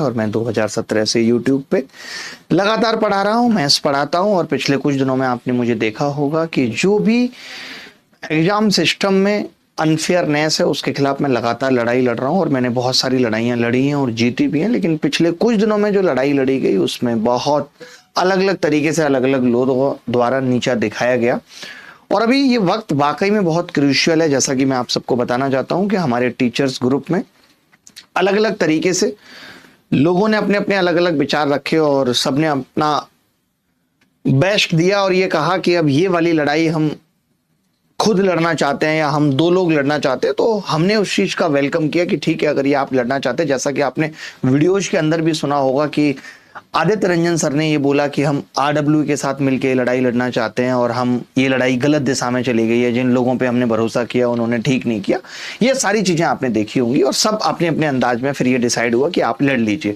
और मैं 2017 से YouTube पे लगातार पढ़ा रहा हूँ, मैथ्स पढ़ाता हूँ। और पिछले कुछ दिनों में आपने मुझे देखा होगा कि जो भी एग्जाम सिस्टम में अनफेयरनेस है उसके खिलाफ मैं लगातार लड़ाई लड़ रहा हूँ। और मैंने बहुत सारी लड़ाइयाँ लड़ी हैं और जीती भी हैं, लेकिन पिछले कुछ दिनों में जो लड़ाई लड़ी गई उसमें बहुत अलग अलग तरीके से अलग अलग लोगों द्वारा नीचा दिखाया गया। और अभी ये वक्त वाकई में बहुत क्रूशियल है। जैसा कि मैं आप सबको बताना चाहता हूं कि हमारे टीचर्स ग्रुप में अलग अलग तरीके से लोगों ने अपने अपने अलग अलग विचार रखे और सबने अपना बेस्ट दिया और ये कहा कि अब ये वाली लड़ाई हम खुद लड़ना चाहते हैं या हम दो लोग लड़ना चाहते हैं। तो हमने उस चीज का वेलकम किया कि ठीक है, अगर ये आप लड़ना चाहते हैं, जैसा कि आपने वीडियोज के अंदर भी सुना होगा कि आदित्य रंजन सर ने ये बोला कि हम आरडब्ल्यू के साथ मिलकर लड़ाई लड़ना चाहते हैं और हम ये लड़ाई गलत दिशा में चली गई है। जिन लोगों पे हमने भरोसा किया उन्होंने ठीक नहीं किया। ये सारी चीजें आपने देखी होंगी और सब अपने अपने अंदाज में फिर ये डिसाइड हुआ कि आप लड़ लीजिए।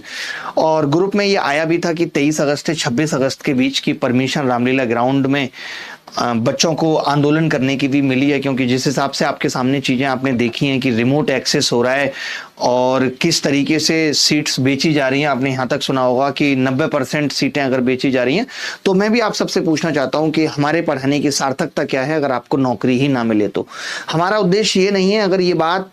और ग्रुप में ये आया भी था कि 23 अगस्त से 26 अगस्त के बीच की परमिशन रामलीला ग्राउंड में बच्चों को आंदोलन करने की भी मिली है, क्योंकि जिस हिसाब से आपके सामने चीजें आपने देखी हैं कि रिमोट एक्सेस हो रहा है और किस तरीके से सीट्स बेची जा रही हैं। आपने यहाँ तक सुना होगा कि 90% सीटें अगर बेची जा रही हैं। तो मैं भी आप सबसे पूछना चाहता हूँ कि हमारे पढ़ाने की सार्थकता क्या है अगर आपको नौकरी ही ना मिले तो? हमारा उद्देश्य ये नहीं है। अगर ये बात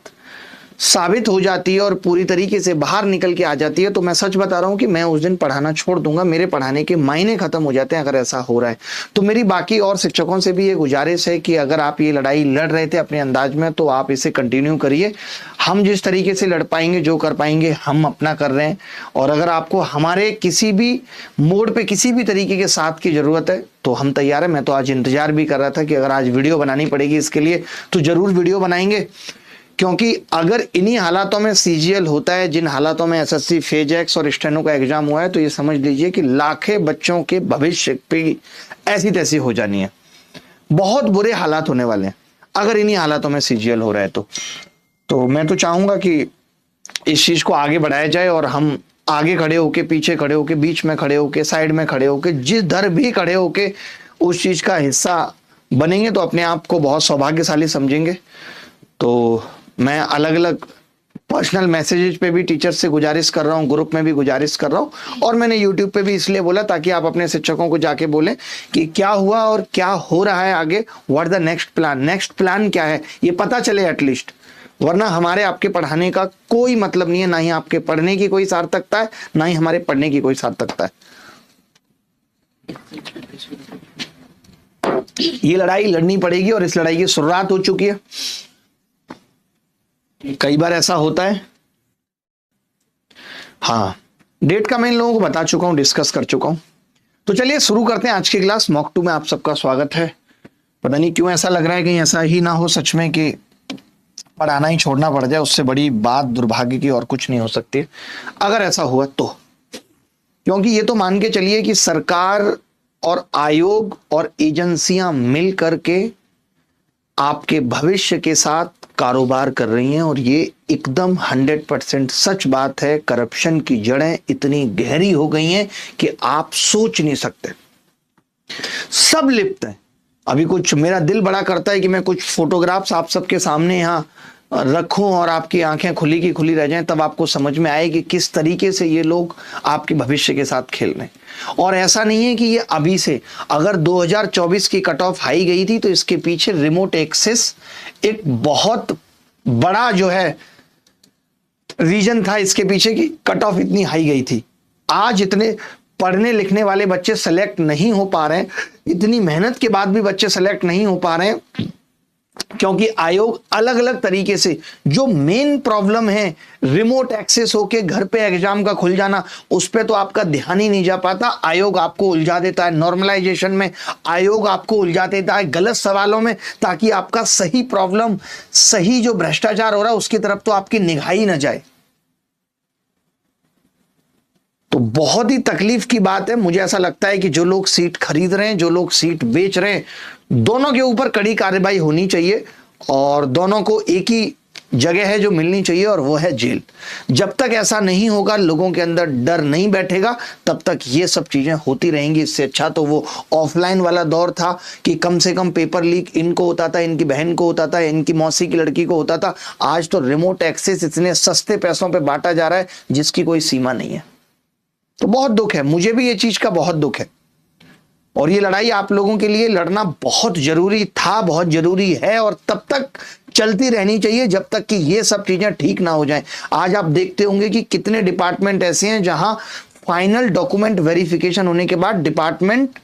साबित हो जाती है और पूरी तरीके से बाहर निकल के आ जाती है तो मैं सच बता रहा हूं कि मैं उस दिन पढ़ाना छोड़ दूंगा। मेरे पढ़ाने के मायने खत्म हो जाते हैं अगर ऐसा हो रहा है। तो मेरी बाकी और शिक्षकों से भी ये गुजारिश है कि अगर आप ये लड़ाई लड़ रहे थे अपने अंदाज में तो आप इसे कंटिन्यू करिए। हम जिस तरीके से लड़ पाएंगे, जो कर पाएंगे, हम अपना कर रहे हैं। और अगर आपको हमारे किसी भी मोड पे किसी भी तरीके के साथ की जरूरत है तो हम तैयार है। मैं तो आज इंतजार भी कर रहा था कि अगर आज वीडियो बनानी पड़ेगी इसके लिए तो जरूर वीडियो बनाएंगे, क्योंकि अगर इन्हीं हालातों में सीजीएल होता है, जिन हालातों में एसएससी फेज एक्स और स्टेनो का एग्जाम हुआ है, तो ये समझ लीजिए कि लाखें बच्चों के भविष्य पे ऐसी तैसी हो जानी है। बहुत बुरे हालात होने वाले हैं अगर इन्हीं हालातों में सीजीएल हो रहा है तो मैं तो चाहूंगा कि इस चीज को आगे बढ़ाया जाए और हम आगे खड़े होके, पीछे खड़े होके, बीच में खड़े होके, साइड में खड़े होके, जिस दर भी खड़े होके उस चीज का हिस्सा बनेंगे तो अपने आप को बहुत सौभाग्यशाली समझेंगे। तो मैं अलग अलग पर्सनल मैसेजेस पे भी टीचर्स से गुजारिश कर रहा हूँ, ग्रुप में भी गुजारिश कर रहा हूँ और मैंने यूट्यूब पे भी इसलिए बोला ताकि आप अपने शिक्षकों को जाके बोलें कि क्या हुआ और क्या हो रहा है आगे, what the next plan, next plan क्या है, ये पता चले एटलीस्ट। वरना हमारे आपके पढ़ाने का कोई मतलब नहीं है, ना ही आपके पढ़ने की कोई सार्थकता है, ना ही हमारे पढ़ने की कोई सार्थकता है। ये लड़ाई लड़नी पड़ेगी और इस लड़ाई की शुरुआत हो चुकी है। कई बार ऐसा होता है। हाँ, डेट का मैं इन लोगों को बता चुका हूं, डिस्कस कर चुका हूं। तो चलिए शुरू करते हैं आज की क्लास। मॉक 2 में आप सबका स्वागत है। पता नहीं क्यों ऐसा लग रहा है, कहीं ऐसा ही ना हो सच में कि पढ़ाना ही छोड़ना पड़ जाए। उससे बड़ी बात दुर्भाग्य की और कुछ नहीं हो सकती अगर ऐसा हुआ तो। क्योंकि ये तो मान के चलिए कि सरकार और आयोग और एजेंसियां मिल करके आपके भविष्य के साथ कारोबार कर रही हैं और ये एकदम 100% सच बात है। करप्शन की जड़ें इतनी गहरी हो गई हैं कि आप सोच नहीं सकते। सब लिप्त है। अभी कुछ मेरा दिल बड़ा करता है कि मैं कुछ फोटोग्राफ्स आप सबके सामने यहाँ रखूं और आपकी आंखें खुली की खुली रह जाएं, तब आपको समझ में आए कि किस तरीके से ये लोग आपके भविष्य के साथ खेल रहे हैं। और ऐसा नहीं है कि ये अभी से, अगर 2024 की कट ऑफ हाई गई थी तो इसके पीछे रिमोट एक्सेस एक बहुत बड़ा जो है रीजन था इसके पीछे की कट ऑफ इतनी हाई गई थी। आज इतने पढ़ने लिखने वाले बच्चे सेलेक्ट नहीं हो पा रहे हैं, इतनी मेहनत के बाद भी बच्चे सेलेक्ट नहीं हो पा रहे हैं, क्योंकि आयोग अलग अलग तरीके से, जो मेन प्रॉब्लम है रिमोट एक्सेस होके घर पे एग्जाम का खुल जाना, उस पे तो आपका ध्यान ही नहीं जा पाता। आयोग आपको उलझा देता है नॉर्मलाइजेशन में, आयोग आपको उलझा देता है गलत सवालों में, ताकि आपका सही प्रॉब्लम, सही जो भ्रष्टाचार हो रहा है उसकी तरफ तो आपकी निगाह ही ना जाए। तो बहुत ही तकलीफ की बात है। मुझे ऐसा लगता है कि जो लोग सीट खरीद रहे हैं, जो लोग सीट बेच रहे हैं, दोनों के ऊपर कड़ी कार्रवाई होनी चाहिए और दोनों को एक ही जगह है जो मिलनी चाहिए और वो है जेल। जब तक ऐसा नहीं होगा, लोगों के अंदर डर नहीं बैठेगा, तब तक ये सब चीजें होती रहेंगी। इससे अच्छा तो वो ऑफलाइन वाला दौर था कि कम से कम पेपर लीक इनको होता था, इनकी बहन को होता था, इनकी मौसी की लड़की को होता था। आज तो रिमोट एक्सेस इतने सस्ते पैसों पे बांटा जा रहा है जिसकी कोई सीमा नहीं है। तो बहुत दुख है, मुझे भी ये चीज का बहुत दुख है। और ये लड़ाई आप लोगों के लिए लड़ना बहुत जरूरी था, बहुत जरूरी है, और तब तक चलती रहनी चाहिए जब तक कि ये सब चीजें ठीक ना हो जाएं। आज आप देखते होंगे कि कितने डिपार्टमेंट ऐसे हैं जहां फाइनल डॉक्यूमेंट वेरिफिकेशन होने के बाद डिपार्टमेंट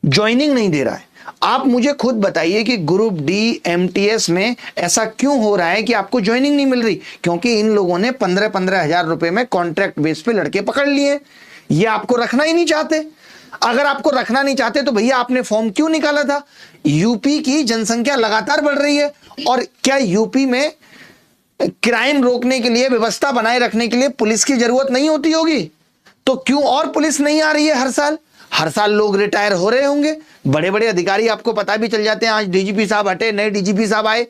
ज्वाइनिंग नहीं दे रहा है। आप मुझे खुद बताइए कि ग्रुप डी एमटीएस में ऐसा क्यों हो रहा है कि आपको ज्वाइनिंग नहीं मिल रही? क्योंकि इन लोगों ने 15-15 हजार रुपए में कॉन्ट्रैक्ट बेस पे लड़के पकड़ लिए। ये आपको रखना ही नहीं चाहते। अगर आपको रखना नहीं चाहते तो भैया आपने फॉर्म क्यों निकाला था? यूपी की जनसंख्या लगातार बढ़ रही है, और क्या यूपी में क्राइम रोकने के लिए, व्यवस्था बनाए रखने के लिए पुलिस की जरूरत नहीं होती होगी? तो क्यों और पुलिस नहीं आ रही है? हर साल लोग रिटायर हो रहे होंगे, बड़े बड़े अधिकारी आपको पता भी चल जाते हैं। आज डीजीपी साहब हटे, नए डीजीपी साहब आए,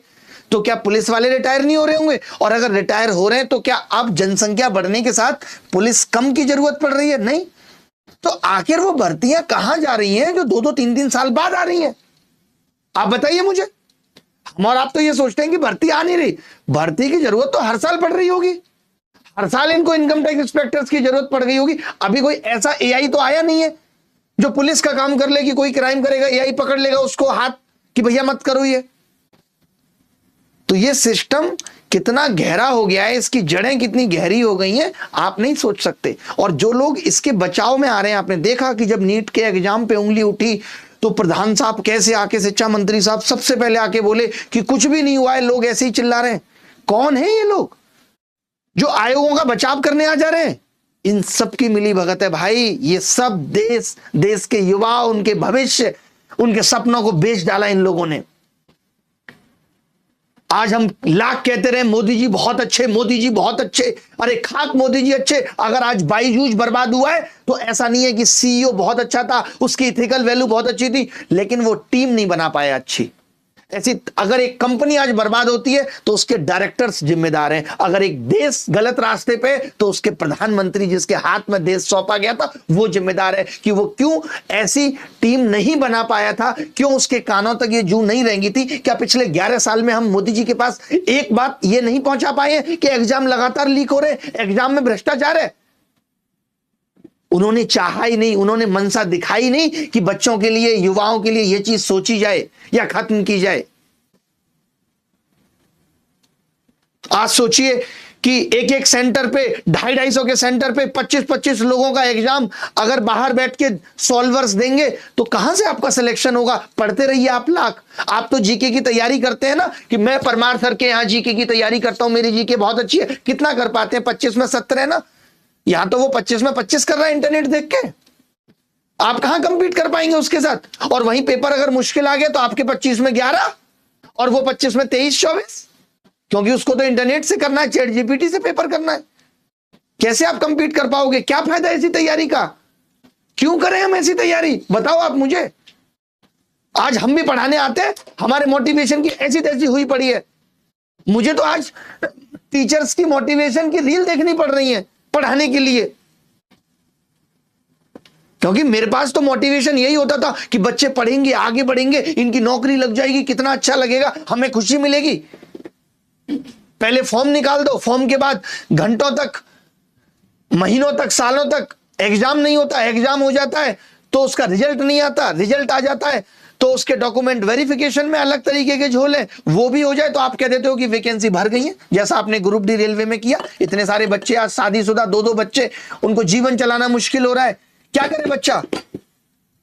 तो क्या पुलिस वाले रिटायर नहीं हो रहे होंगे? और अगर रिटायर हो रहे हैं तो क्या अब जनसंख्या बढ़ने के साथ पुलिस कम की जरूरत पड़ रही है? नहीं। तो आखिर वो भर्तियां कहां जा रही हैं जो 2-2, 3-3 साल बाद आ रही हैं? आप बताइए मुझे। हम और आप तो ये सोचते हैं कि भर्ती आ नहीं रही। भर्ती की जरूरत तो हर साल पड़ रही होगी। हर साल इनको इनकम टैक्स इंस्पेक्टर्स की जरूरत पड़ गई होगी। अभी कोई ऐसा एआई तो आया नहीं है जो पुलिस का काम कर ले कि कोई क्राइम करेगा, एआई पकड़ लेगा उसको हाथ कि भैया मत करो ये। तो ये सिस्टम कितना गहरा हो गया है, इसकी जड़ें कितनी गहरी हो गई हैं, आप नहीं सोच सकते। और जो लोग इसके बचाव में आ रहे हैं, आपने देखा कि जब नीट के एग्जाम पे उंगली उठी तो प्रधान साहब कैसे आके, शिक्षा मंत्री साहब सबसे पहले आके बोले कि कुछ भी नहीं हुआ है, लोग ऐसे ही चिल्ला रहे हैं। कौन है ये लोग जो आयोगों का बचाव करने आ जा रहे हैं? इन सब की मिली भगत है भाई। ये सब देश के युवा, उनके भविष्य, उनके सपनों को बेच डाला इन लोगों ने। आज हम लाख कहते रहे मोदी जी बहुत अच्छे, मोदी जी बहुत अच्छे, अरे खाक मोदी जी अच्छे। अगर आज बाईजूस बर्बाद हुआ है तो ऐसा नहीं है कि सीईओ बहुत अच्छा था, उसकी इथिकल वैल्यू बहुत अच्छी थी, लेकिन वो टीम नहीं बना पाया अच्छी। ऐसी अगर एक कंपनी आज बर्बाद होती है तो उसके डायरेक्टर्स जिम्मेदार हैं। अगर एक देश गलत रास्ते पे तो उसके प्रधानमंत्री जिसके हाथ में देश सौंपा गया था वो जिम्मेदार है कि वो क्यों ऐसी टीम नहीं बना पाया था, क्यों उसके कानों तक ये जू नहीं रहेंगी थी। क्या पिछले 11 साल में हम मोदी जी के पास एक बात ये नहीं पहुंचा पाए हैं कि एग्जाम लगातार लीक हो रहे, एग्जाम में भ्रष्टाचार है? उन्होंने चाहा ही नहीं, उन्होंने मनसा दिखाई नहीं कि बच्चों के लिए, युवाओं के लिए यह चीज सोची जाए या खत्म की जाए। आज सोचिए कि एक एक सेंटर पे 250-250 के सेंटर पे 25-25 लोगों का एग्जाम अगर बाहर बैठ के सॉल्वर्स देंगे तो कहां से आपका सिलेक्शन होगा? पढ़ते रहिए आप लाख। आप तो जीके की तैयारी करते हैं ना कि मैं परमार सर के यहां जीके की तैयारी करता हूं, मेरी जीके बहुत अच्छी है। कितना कर पाते हैं? 25 में 70 है ना। यहां तो वो 25 में 25 कर रहा है इंटरनेट देख के। आप कहां कंपीट कर पाएंगे उसके साथ? और वहीं पेपर अगर मुश्किल आ गया तो आपके 25 में 11 और वो 25 में 23-24, क्योंकि उसको तो इंटरनेट से करना है, चैट जीपीटी से पेपर करना है। कैसे आप कंपीट कर पाओगे? क्या फायदा ऐसी तैयारी का? क्यों करें हम ऐसी तैयारी? बताओ आप मुझे। आज हम भी पढ़ाने आते हैं, हमारे मोटिवेशन की ऐसी तैसी हुई पड़ी है। मुझे तो आज टीचर्स की मोटिवेशन की रील देखनी पड़ रही है पढ़ाने के लिए, क्योंकि मेरे पास तो मोटिवेशन यही होता था कि बच्चे पढ़ेंगे, आगे बढ़ेंगे, इनकी नौकरी लग जाएगी, कितना अच्छा लगेगा, हमें खुशी मिलेगी। पहले फॉर्म निकाल दो, फॉर्म के बाद घंटों तक, महीनों तक, सालों तक एग्जाम नहीं होता, एग्जाम हो जाता है तो उसका रिजल्ट नहीं आता, रिजल्ट आ जाता है तो उसके डॉक्यूमेंट वेरिफिकेशन में अलग तरीके के झोल है, वो भी हो जाए तो आप कह देते हो कि वैकेंसी भर गई है, जैसा आपने ग्रुप डी रेलवे में किया। इतने सारे बच्चे आज शादीशुदा, 2-2 बच्चे, उनको जीवन चलाना मुश्किल हो रहा है, क्या करे बच्चा?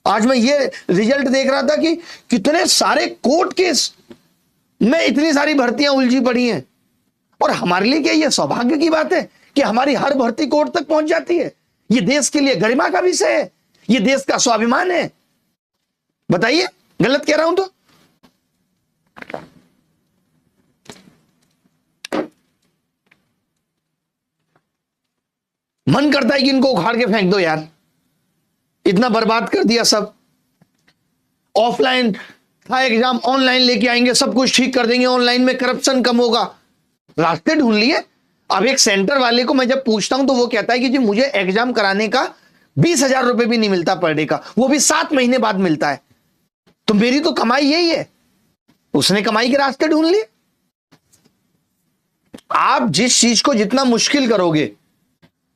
आज मैं ये रिजल्ट देख रहा था कि कितने सारे कोर्ट केस में इतनी सारी भर्तियां उलझी पड़ी हैं। और हमारे लिए क्या ये सौभाग्य की बात है कि हमारी हर भर्ती कोर्ट तक पहुंच जाती है? ये देश के लिए गरिमा का विषय है, ये देश का स्वाभिमान है। बताइए, गलत कह रहा हूं तो? मन करता है कि इनको उखाड़ के फेंक दो यार, इतना बर्बाद कर दिया सब। ऑफलाइन था एग्जाम, ऑनलाइन लेके आएंगे, सब कुछ ठीक कर देंगे, ऑनलाइन में करप्शन कम होगा। रास्ते ढूंढ लिए। अब एक सेंटर वाले को मैं जब पूछता हूं तो वो कहता है कि जी मुझे एग्जाम कराने का 20,000 रुपए भी नहीं मिलता पर डे का, वो भी 7 महीने बाद मिलता है। तो मेरी तो कमाई यही है। उसने कमाई के रास्ते ढूंढ लिए। आप जिस चीज को जितना मुश्किल करोगे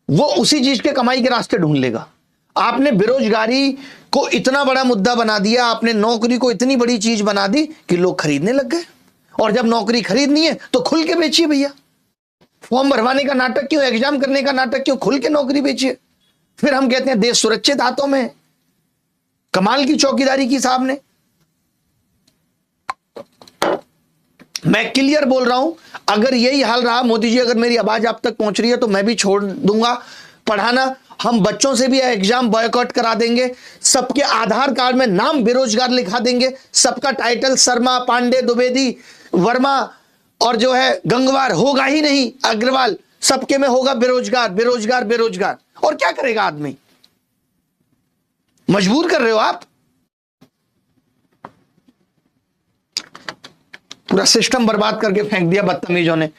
वो उसी चीज के कमाई के रास्ते ढूंढ लेगा। आपने बेरोजगारी को इतना बड़ा मुद्दा बना दिया, आपने नौकरी को इतनी बड़ी चीज बना दी कि लोग खरीदने लग गए। और जब नौकरी खरीदनी है तो खुल के बेचिए भैया। फॉर्म भरवाने का नाटक क्यों, एग्जाम करने का नाटक क्यों, खुल के नौकरी बेचिए। फिर हम कहते हैं देश सुरक्षित हाथों में है। कमाल की चौकीदारी की साहब ने। मैं क्लियर बोल रहा हूं, अगर यही हाल रहा मोदी जी, अगर मेरी आवाज आप तक पहुंच रही है तो मैं भी छोड़ दूंगा पढ़ाना। हम बच्चों से भी एग्जाम बॉयकॉट करा देंगे। सबके आधार कार्ड में नाम बेरोजगार लिखा देंगे। सबका टाइटल शर्मा, पांडे, द्विवेदी, वर्मा और जो है गंगवार होगा ही नहीं, अग्रवाल, सबके में होगा बेरोजगार बेरोजगार बेरोजगार। और क्या करेगा आदमी? मजबूर कर रहे हो आप। पूरा सिस्टम बर्बाद करके फेंक दिया बदतमीजों ने।